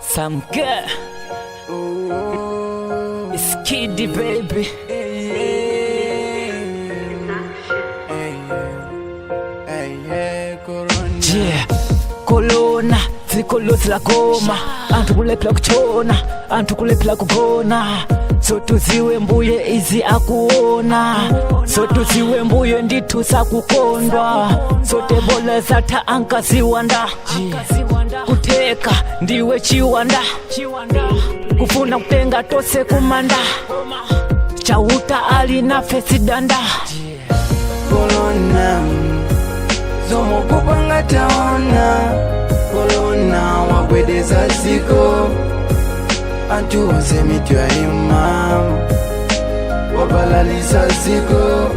Some girl, it's Kiddy baby. Yeah, Corona, zikolozi la goma, antu kulepla kuchona, antu kulepla kugona. Sotu ziwe mbuye izi akuona, sotu ziwe mbuye nditu sakukondwa. Sote bola zata anka ziwanda, kuteka ndiwe chiwanda, kufuna kutenga tose kumanda. Chauta alina fesi danda. Corona, zomo kupanga taona. Corona, wabwedeza ziko. Antu wasemitwa imam, wabalalisa ziko.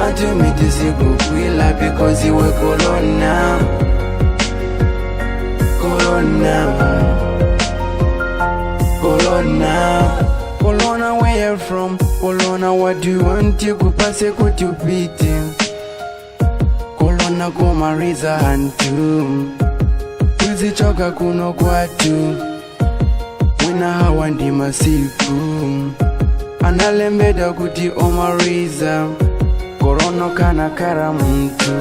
Antu miti ziku kwila because iwe corona. Corona, Corona, Corona, where you from? Corona, what do you want to kupase kutupite? Corona kumariza hantu, tuzichoka kuno kwatu. Wina hawa ndi masiku, analembeda kuti omariza. Corona kana kara muntu,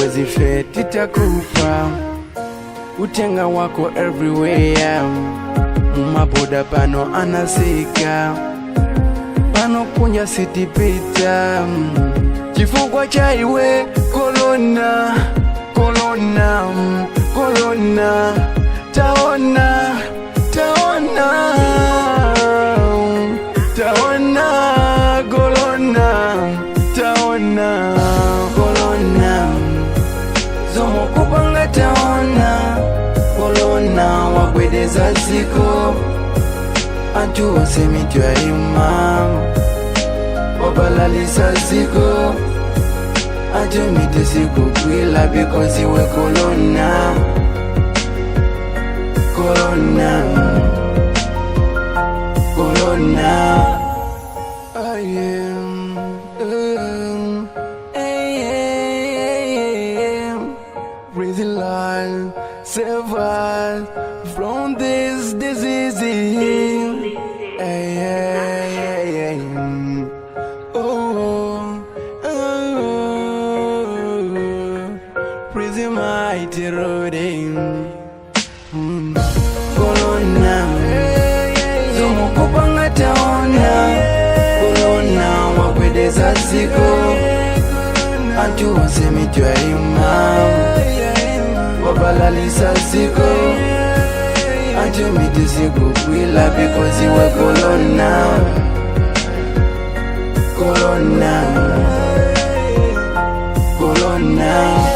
wezi feti takupa. Utenga wako everywhere, mumaboda pano anasika, pano kunja city pita. Chifukwa cha iwe Corona, Corona, Corona. Taona, taona, taona, Corona, taona, Corona. Zomo kupanga taona. Corona, wabwedeza ziko. Antu wasemitwa imam, wabalalisa ziko. Antu miti ziku kwila because iwe Corona. Corona, Corona. I am breathe life, save us from this disease. Breathe mighty roading. Corona, zomo kupanga taona. Corona, wabwedeza ziko. Antu wasemitwa imam, wabalalisa ziko. Antu miti ziku kwila because iwe Corona. Corona, Corona.